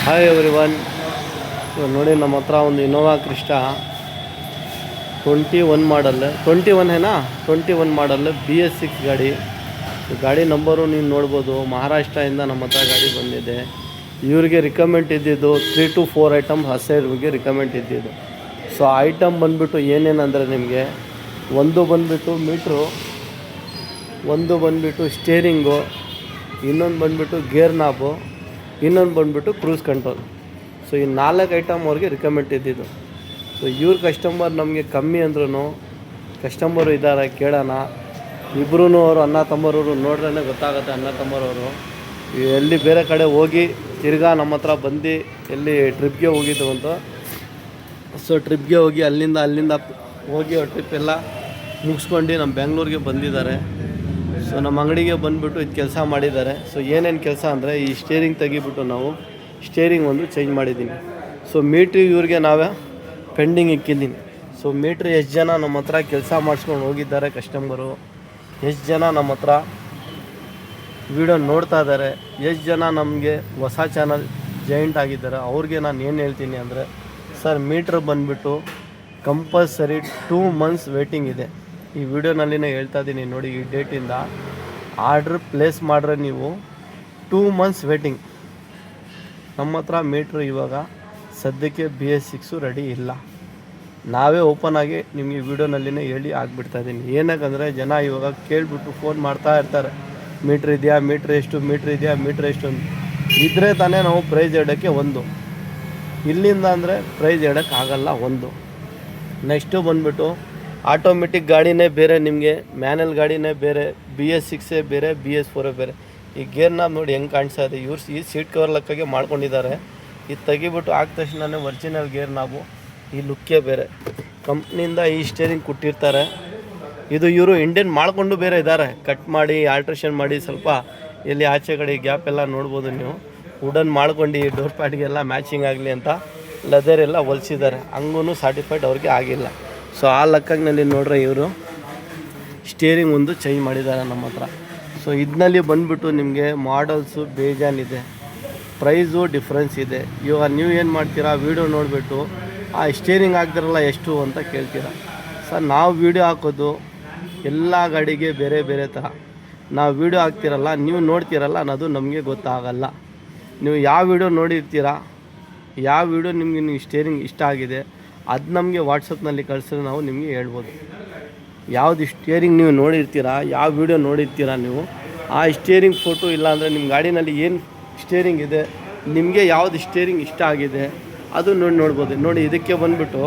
Hi everyone. ನೋಡಿ ನಮ್ಮ ಹತ್ರ ಒಂದು ಇನೋವಾ ಕ್ರಿಸ್ಟಾ 21 ಮಾಡಲ್ 21 ಮಾಡಲ್ BS6 ಗಾಡಿ. ಗಾಡಿ ನಂಬರು ನೀವು ನೋಡ್ಬೋದು. ಮಹಾರಾಷ್ಟ್ರದಿಂದ ನಮ್ಮ ಹತ್ರ ಗಾಡಿ ಬಂದಿದೆ. ಇವ್ರಿಗೆ ರಿಕಮೆಂಡ್ ಇದ್ದಿದ್ದು 3 to 4 ಐಟಮ್ ಹಸೈರ್ಗೆ ರಿಕಮೆಂಡ್ ಇದ್ದಿದ್ದು. ಸೊ ಐಟಮ್ ಬಂದುಬಿಟ್ಟು ಏನೇನಂದರೆ ನಿಮಗೆ ಒಂದು ಬಂದುಬಿಟ್ಟು ಮೀಟ್ರು, ಒಂದು ಬಂದುಬಿಟ್ಟು ಸ್ಟೇರಿಂಗು, ಇನ್ನೊಂದು ಬಂದುಬಿಟ್ಟು ಗೇರ್ ನಾಬು, ಇನ್ನೊಂದು ಬಂದುಬಿಟ್ಟು ಕ್ರೂಸ್ ಕಂಟ್ರೋಲ್. ಸೊ ಈ 4 ಐಟಮ್ ಅವ್ರಿಗೆ ರಿಕಮೆಂಡ್ ಇದ್ದಿದ್ದು. ಸೊ ಇವ್ರ ಕಸ್ಟಮರ್ ನಮಗೆ ಕಮ್ಮಿ ಅಂದ್ರೂ ಕಸ್ಟಮರು ಇದ್ದಾರೆ, ಕೇಳೋಣ. ಇಬ್ಬರೂ ಅವರು ಅಣ್ಣ ತಮ್ಮರವರು ನೋಡ್ರೇ ಗೊತ್ತಾಗುತ್ತೆ. ಅಣ್ಣ ತಮ್ಮರವರು ಎಲ್ಲಿ ಬೇರೆ ಕಡೆ ಹೋಗಿ ತಿರ್ಗಾ ನಮ್ಮ ಹತ್ರ ಬಂದು ಎಲ್ಲಿ ಟ್ರಿಪ್ಗೆ ಹೋಗಿದ್ದು ಅಂತ. ಸೊ ಟ್ರಿಪ್ಗೆ ಹೋಗಿ ಅಲ್ಲಿಂದ ಹೋಗಿ ಟ್ರಿಪ್ ಎಲ್ಲ ಮುಗಿಸ್ಕೊಂಡು ನಮ್ಮ ಬೆಂಗಳೂರಿಗೆ ಬಂದಿದ್ದಾರೆ. ಸೊ ನಮ್ಮ ಅಂಗಡಿಗೆ ಬಂದುಬಿಟ್ಟು ಇದು ಕೆಲಸ ಮಾಡಿದ್ದಾರೆ. ಸೊ ಏನೇನು ಕೆಲಸ ಅಂದರೆ ಈ ಸ್ಟೇರಿಂಗ್ ತೆಗಿಬಿಟ್ಟು ನಾವು ಸ್ಟೇರಿಂಗ್ ಒಂದು ಚೇಂಜ್ ಮಾಡಿದ್ದೀನಿ. ಸೊ ಮೀಟ್ರಿ ಇವ್ರಿಗೆ ನಾವೇ ಪೆಂಡಿಂಗ್ ಇಕ್ಕಿದ್ದೀನಿ. ಸೊ ಮೀಟ್ರ್ ಎಷ್ಟು ಜನ ನಮ್ಮ ಹತ್ರ ಕೆಲಸ ಮಾಡಿಸ್ಕೊಂಡು ಹೋಗಿದ್ದಾರೆ ಕಸ್ಟಮರು, ಎಷ್ಟು ಜನ ನಮ್ಮ ಹತ್ರ ವಿಡಿಯೋ ನೋಡ್ತಾ ಇದ್ದಾರೆ, ಎಷ್ಟು ಜನ ನಮಗೆ ಹೊಸ ಚಾನಲ್ ಜಾಯಿಂಟ್ ಆಗಿದ್ದಾರೆ, ಅವ್ರಿಗೆ ನಾನು ಏನು ಹೇಳ್ತೀನಿ ಅಂದರೆ, ಸರ್ ಮೀಟ್ರ್ ಬಂದುಬಿಟ್ಟು ಕಂಪಲ್ಸರಿ 2 months ವೇಟಿಂಗ್ ಇದೆ. ಈ ವಿಡಿಯೋನಲ್ಲಿನೇ ಹೇಳ್ತಾ ಇದ್ದೀನಿ ನೋಡಿ. ಈ ಡೇಟಿಂದ ಆರ್ಡ್ರ್ ಪ್ಲೇಸ್ ಮಾಡ್ರೆ ನೀವು 2 months ವೇಟಿಂಗ್. ನಮ್ಮ ಹತ್ರ ಮೀಟ್ರ್ ಇವಾಗ ಸದ್ಯಕ್ಕೆ BS6 ರೆಡಿ ಇಲ್ಲ. ನಾವೇ ಓಪನ್ ಆಗಿ ನಿಮಗೆ ವಿಡಿಯೋನಲ್ಲಿನೇ ಹೇಳಿ ಆಗಿಬಿಡ್ತಾಯಿದ್ದೀನಿ. ಏನಕ್ಕಂದರೆ ಜನ ಇವಾಗ ಕೇಳಿಬಿಟ್ಟು ಫೋನ್ ಮಾಡ್ತಾ ಇರ್ತಾರೆ, ಮೀಟ್ರ್ ಇದೆಯಾ, ಮೀಟ್ರ್ ಎಷ್ಟು, ಮೀಟ್ರ್ ಇದೆಯಾ, ಮೀಟ್ರ್ ಎಷ್ಟು ಅಂತ. ಇದ್ದರೆ ತಾನೇ ನಾವು ಪ್ರೈಸ್ ಇಡೋಕ್ಕೆ ಒಂದು, ಇಲ್ಲಿಂದ ಅಂದರೆ ಪ್ರೈಸ್ ಇಡೋಕ್ಕೆ ಆಗಲ್ಲ ಒಂದು. ನೆಕ್ಸ್ಟು ಬಂದುಬಿಟ್ಟು ಆಟೋಮೆಟಿಕ್ ಗಾಡಿನೇ ಬೇರೆ, ನಿಮಗೆ ಮ್ಯಾನುವಲ್ ಗಾಡಿನೇ ಬೇರೆ, BS6 ಬೇರೆ, BS4 ಬೇರೆ. ಈ ಗೇರ್ನ ನೋಡಿ ಹೆಂಗೆ ಕಾಣಿಸ್ತಾ ಇದೆ. ಇವ್ರು ಈ ಸೀಟ್ ಕವರ್ ಲೆಕ್ಕಗೆ ಮಾಡ್ಕೊಂಡಿದ್ದಾರೆ. ಇದು ತೆಗಿಬಿಟ್ಟು ಆದ ತಕ್ಷಣವೇ ಒರಿಜಿನಲ್ ಗೇರ್ ನಾವು ಈ ಲುಕ್ಕೇ ಬೇರೆ. ಕಂಪ್ನಿಯಿಂದ ಈ ಸ್ಟೇರಿಂಗ್ ಕೊಟ್ಟಿರ್ತಾರೆ. ಇದು ಇವರು ಇಂಡಿಯನ್ ಮಾಡಿಕೊಂಡು ಬೇರೆ ಇದ್ದಾರೆ, ಕಟ್ ಮಾಡಿ ಆಲ್ಟ್ರೇಷನ್ ಮಾಡಿ ಸ್ವಲ್ಪ ಎಲ್ಲಿ ಆಚೆ ಕಡೆ ಗ್ಯಾಪ್ ಎಲ್ಲ ನೋಡ್ಬೋದು ನೀವು. ವುಡನ್ ಮಾಡ್ಕೊಂಡು ಡೋರ್ ಪ್ಯಾಡ್ಗೆಲ್ಲ ಮ್ಯಾಚಿಂಗ್ ಆಗಲಿ ಅಂತ ಲೆದರ್ ಎಲ್ಲ ಹೊಲಿಸಿದ್ದಾರೆ. ಹಂಗೂ ಸರ್ಟಿಫೈಡ್ ಅವ್ರಿಗೆ ಆಗಿಲ್ಲ. ಸೊ ಆ ಲೆಕ್ಕನಲ್ಲಿ ನೋಡ್ರೆ ಇವರು ಸ್ಟೇರಿಂಗ್ ಒಂದು ಚೇಂಜ್ ಮಾಡಿದ್ದಾರೆ ನಮ್ಮ ಹತ್ರ. ಸೊ ಇದರಲ್ಲಿ ಬಂದುಬಿಟ್ಟು ನಿಮಗೆ ಮಾಡಲ್ಸು ಬೇಜಾನಿದೆ, ಪ್ರೈಸು ಡಿಫ್ರೆನ್ಸ್ ಇದೆ. ಇವಾಗ ನೀವು ಏನು ಮಾಡ್ತೀರಾ, ವೀಡಿಯೋ ನೋಡಿಬಿಟ್ಟು ಆ ಸ್ಟೇರಿಂಗ್ ಹಾಕ್ದಿರಲ್ಲ ಎಷ್ಟು ಅಂತ ಕೇಳ್ತೀರಾ. ಸರ್ ನಾವು ವೀಡಿಯೋ ಹಾಕೋದು ಎಲ್ಲ ಗಾಡಿಗೆ ಬೇರೆ ಬೇರೆ ಥರ. ನಾವು ವೀಡಿಯೋ ಹಾಕ್ತಿರಲ್ಲ, ನೀವು ನೋಡ್ತೀರಲ್ಲ ಅನ್ನೋದು ನಮಗೆ ಗೊತ್ತಾಗಲ್ಲ. ನೀವು ಯಾವ ವೀಡಿಯೋ ನೋಡಿರ್ತೀರಾ, ಯಾವ ವೀಡಿಯೋ ನಿಮಗೆ ಸ್ಟೇರಿಂಗ್ ಇಷ್ಟ ಆಗಿದೆ ಅದು ನಮಗೆ ವಾಟ್ಸಪ್ನಲ್ಲಿ ಕಳಿಸಿದ್ರೆ ನಾವು ನಿಮಗೆ ಹೇಳ್ಬೋದು. ಯಾವುದು ಸ್ಟೇರಿಂಗ್ ನೀವು ನೋಡಿರ್ತೀರಾ, ಯಾವ ವೀಡಿಯೋ ನೋಡಿರ್ತೀರಾ ನೀವು, ಆ ಸ್ಟೇರಿಂಗ್ ಫೋಟೋ ಇಲ್ಲಾಂದರೆ ನಿಮ್ಮ ಗಾಡಿನಲ್ಲಿ ಏನು ಸ್ಟೇರಿಂಗ್ ಇದೆ, ನಿಮಗೆ ಯಾವುದು ಸ್ಟೇರಿಂಗ್ ಇಷ್ಟ ಆಗಿದೆ ಅದು ನೋಡ್ಬೋದು. ನೋಡಿ ಇದಕ್ಕೆ ಬಂದುಬಿಟ್ಟು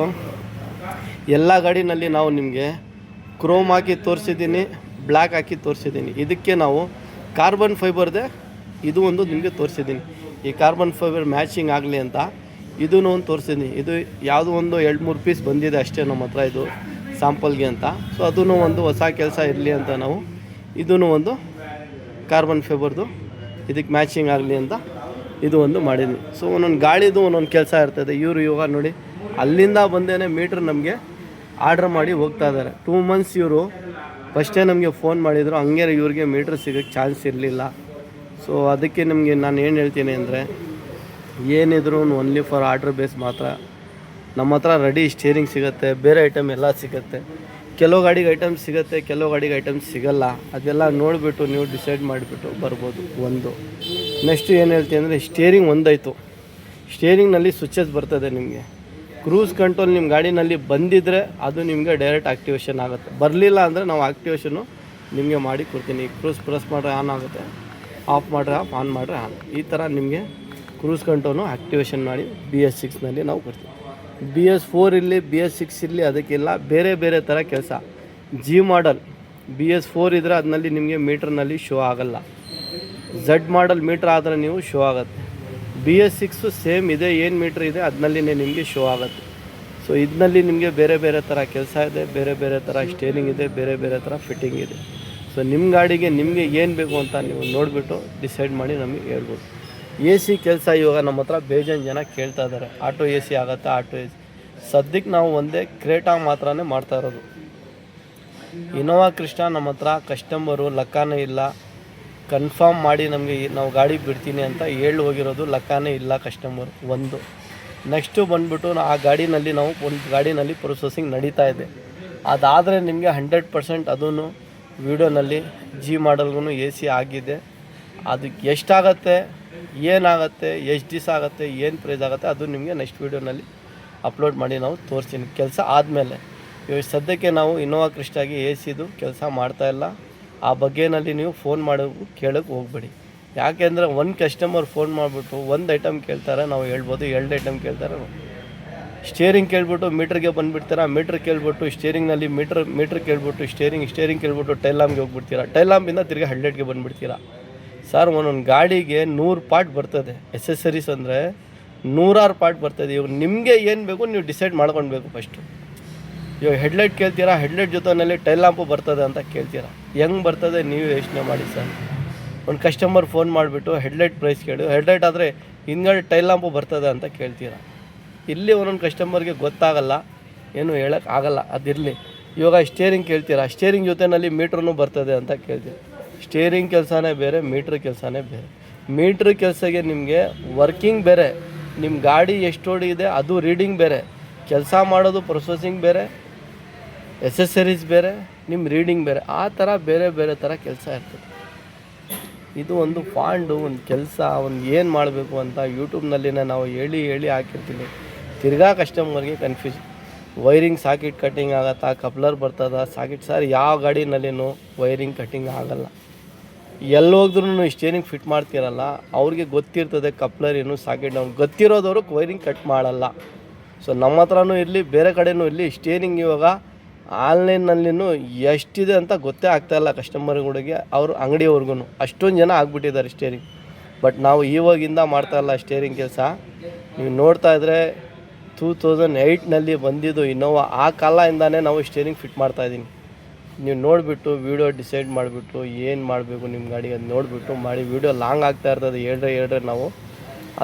ಎಲ್ಲ ಗಾಡಿನಲ್ಲಿ ನಾವು ನಿಮಗೆ ಕ್ರೋಮ್ ಹಾಕಿ ತೋರಿಸಿದ್ದೀನಿ, ಬ್ಲ್ಯಾಕ್ ಹಾಕಿ ತೋರಿಸಿದ್ದೀನಿ. ಇದಕ್ಕೆ ನಾವು ಕಾರ್ಬನ್ ಫೈಬರ್ದೇ ಇದು ಒಂದು ನಿಮಗೆ ತೋರಿಸಿದ್ದೀನಿ. ಈ ಕಾರ್ಬನ್ ಫೈಬರ್ ಮ್ಯಾಚಿಂಗ್ ಆಗಲಿ ಅಂತ ಇದೂ ಒಂದು ತೋರಿಸಿದ್ದೀನಿ. ಇದು ಯಾವುದೋ ಒಂದು 2-3 ಪೀಸ್ ಬಂದಿದೆ ಅಷ್ಟೇ ನಮ್ಮ ಹತ್ರ, ಇದು ಸ್ಯಾಂಪಲ್ಗೆ ಅಂತ. ಸೊ ಅದೂ ಒಂದು ಹೊಸ ಕೆಲಸ ಇರಲಿ ಅಂತ ನಾವು ಇದೂ ಒಂದು ಕಾರ್ಬನ್ ಫೈಬರ್ದು ಇದಕ್ಕೆ ಮ್ಯಾಚಿಂಗ್ ಆಗಲಿ ಅಂತ ಇದು ಒಂದು ಮಾಡಿದ್ವಿ. ಸೊ ಒಂದೊಂದು ಗಾಡಿದು ಒಂದೊಂದು ಕೆಲಸ ಇರ್ತದೆ. ಇವರು ಇವಾಗ ನೋಡಿ ಅಲ್ಲಿಂದ ಬಂದೇ ಮೀಟ್ರ್ ನಮಗೆ ಆರ್ಡ್ರ್ ಮಾಡಿ ಹೋಗ್ತಾ ಇದ್ದಾರೆ. 2 months ಇವರು ಫಸ್ಟೇ ನಮಗೆ ಫೋನ್ ಮಾಡಿದರು, ಹಂಗೆ ಇವ್ರಿಗೆ ಮೀಟ್ರ್ ಸಿಗೋಕ್ಕೆ ಚಾನ್ಸ್ ಇರಲಿಲ್ಲ. ಸೊ ಅದಕ್ಕೆ ನಿಮಗೆ ನಾನು ಏನು ಹೇಳ್ತೀನಿ ಅಂದರೆ, ಏನಿದ್ರು ಓನ್ಲಿ ಫಾರ್ ಆರ್ಡ್ರ್ ಬೇಸ್ ಮಾತ್ರ. ನಮ್ಮ ಹತ್ರ ರೆಡಿ ಸ್ಟೇರಿಂಗ್ ಸಿಗುತ್ತೆ, ಬೇರೆ ಐಟಮ್ ಎಲ್ಲ ಸಿಗುತ್ತೆ. ಕೆಲವು ಗಾಡಿಗೆ ಐಟಮ್ ಸಿಗುತ್ತೆ, ಕೆಲವು ಗಾಡಿಗೆ ಐಟಮ್ ಸಿಗಲ್ಲ. ಅದೆಲ್ಲ ನೋಡಿಬಿಟ್ಟು ನೀವು ಡಿಸೈಡ್ ಮಾಡಿಬಿಟ್ಟು ಬರ್ಬೋದು. ಒಂದು ನೆಕ್ಸ್ಟ್ ಏನು ಹೇಳ್ತೀನಿ ಅಂದರೆ, ಸ್ಟೇರಿಂಗ್ ಒಂದಾಯಿತು. ಸ್ಟೇರಿಂಗ್ನಲ್ಲಿ ಸ್ವಿಚಸ್ ಬರ್ತದೆ ನಿಮಗೆ. ಕ್ರೂಸ್ ಕಂಟ್ರೋಲ್ ನಿಮ್ಮ ಗಾಡಿನಲ್ಲಿ ಬಂದಿದ್ದರೆ ಅದು ನಿಮಗೆ ಡೈರೆಕ್ಟ್ ಆ್ಯಕ್ಟಿವೇಷನ್ ಆಗುತ್ತೆ. ಬರಲಿಲ್ಲ ಅಂದರೆ ನಾವು ಆ್ಯಕ್ಟಿವೇಷನ್ನು ನಿಮಗೆ ಮಾಡಿ ಕೊಡ್ತೀನಿ. ಕ್ರೂಸ್ ಪ್ರೆಸ್ ಮಾಡಿದ್ರೆ ಆನ್ ಆಗುತ್ತೆ, ಆಫ್ ಮಾಡಿದ್ರೆ ಆಫ್, ಆನ್ ಮಾಡಿದ್ರೆ ಆನ್. ಈ ಥರ ನಿಮಗೆ ಕ್ರೂಸ್ ಕಂಟ್ರೋಲು ಆ್ಯಕ್ಟಿವೇಷನ್ ಮಾಡಿ BS6ನಲ್ಲಿ ನಾವು ಕೊಡ್ತೀವಿ. BS4 ಇರಲಿ, BS6 ಇರಲಿ, ಅದಕ್ಕೆಲ್ಲ ಬೇರೆ ಬೇರೆ ಥರ ಕೆಲಸ. G ಮಾಡಲ್ BS4 ಇದ್ದರೆ ಅದರಲ್ಲಿ ನಿಮಗೆ ಮೀಟ್ರ್ನಲ್ಲಿ ಶೋ ಆಗೋಲ್ಲ. Z ಮಾಡಲ್ ಮೀಟ್ರ್ ಆದರೆ ನೀವು ಶೋ ಆಗುತ್ತೆ. BS6 ಸೇಮ್ ಇದೆ, ಏನು ಮೀಟ್ರ್ ಇದೆ ಅದರಲ್ಲಿ ನಿಮಗೆ ಶೋ ಆಗುತ್ತೆ. ಸೊ ಇದರಲ್ಲಿ ನಿಮಗೆ ಬೇರೆ ಬೇರೆ ಥರ ಕೆಲಸ ಇದೆ, ಬೇರೆ ಬೇರೆ ಥರ ಸ್ಟೇರಿಂಗ್ ಇದೆ, ಬೇರೆ ಬೇರೆ ಥರ ಫಿಟ್ಟಿಂಗ್ ಇದೆ. ಸೊ ನಿಮ್ಮ ಗಾಡಿಗೆ ನಿಮಗೆ ಏನು ಬೇಕು ಅಂತ ನೀವು ನೋಡಿಬಿಟ್ಟು ಡಿಸೈಡ್ ಮಾಡಿ ನಮಗೆ ಹೇಳ್ಬೋದು. AC ಕೆಲಸ ಇವಾಗ ನಮ್ಮ ಹತ್ರ ಬೇಜಾನ್ ಜನ ಕೇಳ್ತಾ ಇದ್ದಾರೆ, ಆಟೋ AC ಆಗುತ್ತೆ, ಆಟೋ AC. ಸದ್ಯಕ್ಕೆ ನಾವು ಒಂದೇ ಕ್ರೇಟಾ ಮಾತ್ರನೇ ಮಾಡ್ತಾ ಇರೋದು. ಇನೋವಾ ಕ್ರಿಸ್ಟಾ ನಮ್ಮ ಹತ್ರ ಕಸ್ಟಮರು ಲೆಕ್ಕನೇ ಇಲ್ಲ. ಕನ್ಫರ್ಮ್ ಮಾಡಿ ನಮಗೆ ನಾವು ಗಾಡಿ ಬಿಡ್ತೀನಿ ಅಂತ ಹೇಳಿ ಹೋಗಿರೋದು ಲೆಕ್ಕನೇ ಇಲ್ಲ ಕಸ್ಟಮರ್ ಒಂದು. ನೆಕ್ಸ್ಟು ಬಂದುಬಿಟ್ಟು ಆ ಗಾಡಿನಲ್ಲಿ ನಾವು ಒಂದು ಗಾಡಿನಲ್ಲಿ ಪ್ರೊಸೆಸಿಂಗ್ ನಡೀತಾ ಇದೆ. ಅದಾದರೆ ನಿಮಗೆ 100% ಅದೂ ವೀಡಿಯೋನಲ್ಲಿ ಜಿ ಮಾಡಲ್ಗೂ ಎ ಸಿ ಆಗಿದೆ. ಅದಕ್ಕೆ ಎಷ್ಟಾಗತ್ತೆ, ಏನಾಗುತ್ತೆ, ಎಷ್ಟು ದಿವಸ ಆಗುತ್ತೆ, ಏನು ಪ್ರೈಸ್ ಆಗುತ್ತೆ ಅದು ನಿಮಗೆ ನೆಕ್ಸ್ಟ್ ವೀಡಿಯೋನಲ್ಲಿ ಅಪ್ಲೋಡ್ ಮಾಡಿ ನಾವು ತೋರಿಸ್ತೀನಿ ಕೆಲಸ ಆದಮೇಲೆ. ಇವಾಗ ಸದ್ಯಕ್ಕೆ ನಾವು ಇನ್ನೋವಾ ಕ್ರಿಸ್ಟಾಗಿ ಎ ಸಿದು ಕೆಲಸ ಮಾಡ್ತಾಯಿಲ್ಲ. ಆ ಬಗ್ಗೆನಲ್ಲಿ ನೀವು ಫೋನ್ ಮಾಡೋದು ಕೇಳೋಕ್ಕೆ ಹೋಗ್ಬೇಡಿ. ಯಾಕೆಂದರೆ ಒಂದು ಕಸ್ಟಮರ್ ಫೋನ್ ಮಾಡಿಬಿಟ್ಟು ಒಂದು ಐಟಮ್ ಕೇಳ್ತಾರೆ, ನಾವು ಹೇಳ್ಬೋದು 2 ಐಟಮ್ ಕೇಳ್ತಾರೆ. ಸ್ಟೇರಿಂಗ್ ಕೇಳ್ಬಿಟ್ಟು ಮೀಟ್ರಿಗೆ ಬಂದುಬಿಡ್ತೀರಾ, ಮೀಟ್ರ್ ಕೇಳ್ಬಿಟ್ಟು ಸ್ಟೇರಿಂಗ್ನಲ್ಲಿ ಮೀಟ್ರ್ ಕೇಳ್ಬಿಟ್ಟು ಸ್ಟೇರಿಂಗ್ ಕೇಳ್ಬಿಟ್ಟು ಟೈಲ್ ಲ್ಯಾಂಪ್ಗೆ ಹೋಗ್ಬಿಡ್ತೀರಾ, ಟೈಲ್ ಲ್ಯಾಂಪಿಂದ ತಿರ್ಗಿ ಹೆಡ್ಲೈಟ್ಗೆ ಬಂದುಬಿಡ್ತೀರಾ. ಸರ್ ಒಂದೊಂದು ಗಾಡಿಗೆ 100 ಪಾರ್ಟ್ ಬರ್ತದೆ. ಎಸೆಸರೀಸ್ ಅಂದರೆ 100 ಪಾರ್ಟ್ ಬರ್ತದೆ. ಇವಾಗ ನಿಮಗೆ ಏನು ಬೇಕು ನೀವು ಡಿಸೈಡ್ ಮಾಡ್ಕೊಳ್ಬೇಕು ಫಸ್ಟು. ಇವಾಗ ಹೆಡ್ಲೈಟ್ ಕೇಳ್ತೀರಾ, ಹೆಡ್ಲೈಟ್ ಜೊತೆಯಲ್ಲಿ ಟೈಲ್ ಲ್ಯಾಂಪು ಬರ್ತದೆ ಅಂತ ಕೇಳ್ತೀರಾ. ಹೆಂಗೆ ಬರ್ತದೆ ನೀವು ಯೋಚನೆ ಮಾಡಿ ಸರ್. ಒಂದು ಕಸ್ಟಮರ್ ಫೋನ್ ಮಾಡಿಬಿಟ್ಟು ಹೆಡ್ಲೈಟ್ ಪ್ರೈಸ್ ಕೇಳಿ, ಹೆಡ್ಲೈಟ್ ಆದರೆ ಹಿಂದ್ಗಡೆ ಟೈಲ್ ಲ್ಯಾಂಪು ಬರ್ತದೆ ಅಂತ ಕೇಳ್ತೀರಾ. ಇಲ್ಲಿ ಒಂದೊಂದು ಕಸ್ಟಮರ್ಗೆ ಗೊತ್ತಾಗಲ್ಲ, ಏನು ಹೇಳೋಕ್ಕಾಗಲ್ಲ, ಅದಿರಲಿ. ಇವಾಗ ಸ್ಟೇರಿಂಗ್ ಕೇಳ್ತೀರಾ, ಸ್ಟೇರಿಂಗ್ ಜೊತೆಯಲ್ಲಿ ಮೀಟ್ರೂ ಬರ್ತದೆ ಅಂತ ಕೇಳ್ತೀರಾ. ಸ್ಟೇರಿಂಗ್ ಕೆಲಸನೇ ಬೇರೆ, ಮೀಟ್ರ್ ಕೆಲಸನೇ ಬೇರೆ. ಮೀಟ್ರ್ ಕೆಲಸಕ್ಕೆ ನಿಮಗೆ ವರ್ಕಿಂಗ್ ಬೇರೆ, ನಿಮ್ಮ ಗಾಡಿ ಎಷ್ಟು ಓಡಿದೆ ಅದು ರೀಡಿಂಗ್ ಬೇರೆ, ಕೆಲಸ ಮಾಡೋದು ಪ್ರೊಸೆಸಿಂಗ್ ಬೇರೆ, ಎಸೆಸರೀಸ್ ಬೇರೆ, ನಿಮ್ಮ ರೀಡಿಂಗ್ ಬೇರೆ. ಆ ಥರ ಬೇರೆ ಬೇರೆ ಥರ ಕೆಲಸ ಇರ್ತದೆ. ಇದು ಒಂದು ಫಾಂಡು, ಒಂದು ಕೆಲಸ, ಒಂದು ಏನು ಮಾಡಬೇಕು ಅಂತ ಯೂಟ್ಯೂಬ್ನಲ್ಲಿನೇ ನಾವು ಹೇಳಿ ಹಾಕಿರ್ತೀವಿ. ತಿರ್ಗಾ ಕಸ್ಟಮರ್ಗೆ ಕನ್ಫ್ಯೂಷನ್. ವೈರಿಂಗ್ ಸಾಕೆಟ್ ಕಟ್ಟಿಂಗ್ ಆಗುತ್ತಾ, ಕಪ್ಲರ್ ಬರ್ತದ ಸಾಕೆಟ್. ಸರ್ ಯಾವ ಗಾಡಿನಲ್ಲಿನೂ ವೈರಿಂಗ್ ಕಟ್ಟಿಂಗ್ ಆಗೋಲ್ಲ. ಎಲ್ಲಿ ಹೋದ್ರೂ ಸ್ಟೇರಿಂಗ್ ಫಿಟ್ ಮಾಡ್ತಿರಲ್ಲ, ಅವ್ರಿಗೆ ಗೊತ್ತಿರ್ತದೆ ಕಪ್ಲರ್ ಏನು ಸಾಕೆಟ್. ಅವ್ರಿಗೆ ಗೊತ್ತಿರೋದವರು ವೈರಿಂಗ್ ಕಟ್ ಮಾಡಲ್ಲ. ಸೊ ನಮ್ಮ ಹತ್ರನೂ ಇರಲಿ, ಬೇರೆ ಕಡೆಯೂ ಇರಲಿ, ಸ್ಟೇರಿಂಗ್ ಇವಾಗ ಆನ್ಲೈನ್ನಲ್ಲಿನೂ ಎಷ್ಟಿದೆ ಅಂತ ಗೊತ್ತೇ ಆಗ್ತಾಯಿಲ್ಲ ಕಸ್ಟಮರ್ಗಳಿಗೆ, ಅವ್ರ ಅಂಗಡಿಯವ್ರಿಗೂ. ಅಷ್ಟೊಂದು ಜನ ಆಗ್ಬಿಟ್ಟಿದ್ದಾರೆ ಸ್ಟೇರಿಂಗ್. ಬಟ್ ನಾವು ಇವಾಗಿಂದ ಮಾಡ್ತಾಯಿಲ್ಲ ಸ್ಟೇರಿಂಗ್ ಕೆಲಸ. ನೀವು ನೋಡ್ತಾ ಇದ್ದರೆ 2008ನಲ್ಲಿ ಬಂದಿದ್ದು ಇನ್ನೋವಾ, ಆ ಕಾಲದಿಂದನೇ ನಾವು ಸ್ಟೇರಿಂಗ್ ಫಿಟ್ ಮಾಡ್ತಾಯಿದ್ದೀನಿ. ನೀವು ನೋಡಿಬಿಟ್ಟು ವೀಡಿಯೋ ಡಿಸೈಡ್ ಮಾಡಿಬಿಟ್ಟು ಏನು ಮಾಡಬೇಕು ನಿಮ್ಮ ಗಾಡಿಗೆ ಅದು ನೋಡಿಬಿಟ್ಟು ಮಾಡಿ. ವೀಡಿಯೋ ಲಾಂಗ್ ಆಗ್ತಾ ಇರ್ತದೆ, ಹೇಳ್ರೆ ನಾವು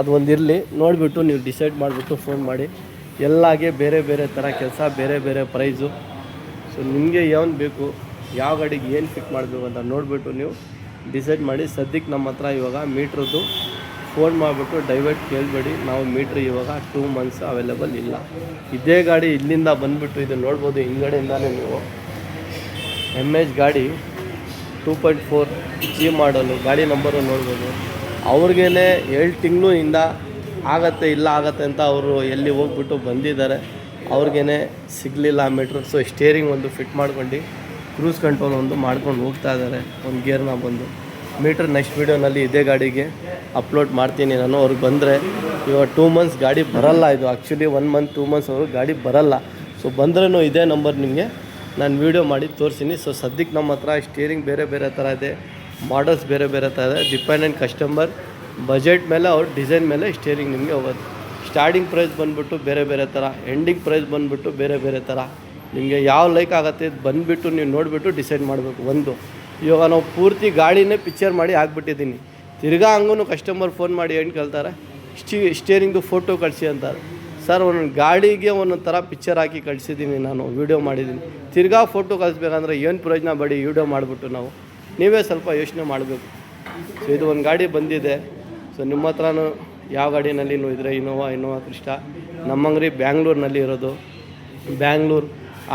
ಅದು ಒಂದಿರಲಿ. ನೋಡಿಬಿಟ್ಟು ನೀವು ಡಿಸೈಡ್ ಮಾಡಿಬಿಟ್ಟು ಫೋನ್ ಮಾಡಿ. ಎಲ್ಲಾಗೆ ಬೇರೆ ಬೇರೆ ಥರ ಕೆಲಸ, ಬೇರೆ ಬೇರೆ ಪ್ರೈಸು. ಸೊ ನಿಮಗೆ ಏನು ಬೇಕು, ಯಾವ ಗಾಡಿಗೆ ಏನು ಫಿಟ್ ಮಾಡಬೇಕು ಅಂತ ನೋಡಿಬಿಟ್ಟು ನೀವು ಡಿಸೈಡ್ ಮಾಡಿ. ಸದ್ಯಕ್ಕೆ ನಮ್ಮ ಹತ್ರ ಇವಾಗ ಮೀಟ್ರದ್ದು ಫೋನ್ ಮಾಡಿಬಿಟ್ಟು ದಯವಿಟ್ಟು ಕೇಳಬೇಡಿ. ನಾವು ಮೀಟ್ರ್ ಇವಾಗ 2 ಮಂತ್ಸ್ ಅವೈಲೇಬಲ್ ಇಲ್ಲ. ಇದೇ ಗಾಡಿ ಇಲ್ಲಿಂದ ಬಂದುಬಿಟ್ಟು ಇದು ನೋಡ್ಬೋದು, ಹಿಂದ್ಗಡೆಯಿಂದಾನೇ ನೀವು MH ಗಾಡಿ 2.4 G ಮಾಡಲು ಗಾಡಿ ನಂಬರು ನೋಡ್ಬೋದು. ಅವ್ರಿಗೇ 7 ತಿಂಗಳಿಂದ ಆಗತ್ತೆ ಅಂತ ಅವರು ಎಲ್ಲಿ ಹೋಗ್ಬಿಟ್ಟು ಬಂದಿದ್ದಾರೆ. ಅವ್ರಿಗೇ ಸಿಗಲಿಲ್ಲ ಮೀಟ್ರ್. ಸೊ ಸ್ಟೇರಿಂಗ್ ಒಂದು ಫಿಟ್ ಮಾಡ್ಕೊಂಡು ಕ್ರೂಸ್ ಕಂಟ್ರೋಲ್ ಒಂದು ಮಾಡ್ಕೊಂಡು ಹೋಗ್ತಾ ಇದ್ದಾರೆ, ಒಂದು ಗೇರ್ನ ಬಂದು. ಮೀಟ್ರ್ ನೆಕ್ಸ್ಟ್ ವೀಡಿಯೋನಲ್ಲಿ ಇದೇ ಗಾಡಿಗೆ ಅಪ್ಲೋಡ್ ಮಾಡ್ತೀನಿ ನಾನು. ಅವ್ರಿಗೆ ಬಂದರೆ ಇವಾಗ 2 ಮಂತ್ಸ್ ಗಾಡಿ ಬರಲ್ಲ. ಇದು ಆ್ಯಕ್ಚುಲಿ 1 ಮಂತ್ 2 ಮಂತ್ಸ್ ಅವ್ರಿಗೆ ಗಾಡಿ ಬರಲ್ಲ. ಸೊ ಬಂದ್ರೂ ಇದೇ ನಂಬರ್ ನಿಮಗೆ ನಾನು ವೀಡಿಯೋ ಮಾಡಿ ತೋರಿಸ್ತೀನಿ. ಸೊ ಸದ್ಯಕ್ಕೆ ನಮ್ಮ ಹತ್ರ ಸ್ಟೇರಿಂಗ್ ಬೇರೆ ಬೇರೆ ಥರ ಇದೆ, ಮಾಡಲ್ಸ್ ಬೇರೆ ಬೇರೆ ಥರ ಇದೆ. ಡಿಪೆಂಡೆಂಟ್ ಕಸ್ಟಮರ್ ಬಜೆಟ್ ಮೇಲೆ, ಅವ್ರ ಡಿಸೈನ್ ಮೇಲೆ ಸ್ಟೇರಿಂಗ್ ನಿಮಗೆ ಹೋಗೋದು. ಸ್ಟಾರ್ಟಿಂಗ್ ಪ್ರೈಸ್ ಬಂದುಬಿಟ್ಟು ಬೇರೆ ಬೇರೆ ಥರ, ಎಂಡಿಂಗ್ ಪ್ರೈಸ್ ಬಂದುಬಿಟ್ಟು ಬೇರೆ ಬೇರೆ ಥರ. ನಿಮಗೆ ಯಾವ ಲೈಕ್ ಆಗುತ್ತೆ ಬಂದುಬಿಟ್ಟು ನೀವು ನೋಡಿಬಿಟ್ಟು ಡಿಸೈಡ್ ಮಾಡಬೇಕು. ಒಂದು ಇವಾಗ ನಾವು ಪೂರ್ತಿ ಗಾಡಿನೇ ಪಿಕ್ಚರ್ ಮಾಡಿ ಹಾಕ್ಬಿಟ್ಟಿದ್ದೀನಿ. ತಿರ್ಗಾ ಹಂಗೂ ಕಸ್ಟಮರ್ ಫೋನ್ ಮಾಡಿ ಏನು ಕೇಳ್ತಾರೆ, ಸ್ಟೇರಿಂಗ್ದು ಫೋಟೋ ಕಳಿಸಿ ಅಂತಾರೆ. ಸರ್ ಒಂದೊಂದು ಗಾಡಿಗೆ ಒಂದೊಂದು ಥರ ಪಿಕ್ಚರ್ ಹಾಕಿ ಕಳಿಸಿದ್ದೀನಿ, ನಾನು ವೀಡಿಯೋ ಮಾಡಿದ್ದೀನಿ. ತಿರ್ಗಾ ಫೋಟೋ ಕಳಿಸ್ಬೇಕಂದ್ರೆ ಏನು ಪ್ರಯೋಜನ ಬಡಿ ವೀಡಿಯೋ ಮಾಡಿಬಿಟ್ಟು ನಾವು. ನೀವೇ ಸ್ವಲ್ಪ ಯೋಚನೆ ಮಾಡಬೇಕು. ಸೊ ಇದು ಒಂದು ಗಾಡಿ ಬಂದಿದೆ. ಸೊ ನಿಮ್ಮ ಹತ್ರನೂ ಯಾವ ಗಾಡಿನಲ್ಲಿ ಇದ್ದರೆ ಇನ್ನೋವಾ ಕ್ರಿಸ್ಟಾ. ನಮ್ಮ ಅಂಗಡಿ ಬ್ಯಾಂಗ್ಳೂರಿನಲ್ಲಿ ಇರೋದು. Bengaluru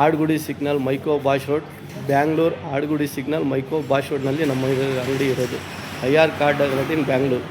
Adugodi signal Mico Bosch road, Bengaluru Adugodi signal Mico Bosch ರೋಡ್ನಲ್ಲಿ ನಮ್ಮ ಅಂಗಡಿ ಇರೋದು. IR card in Bangalore.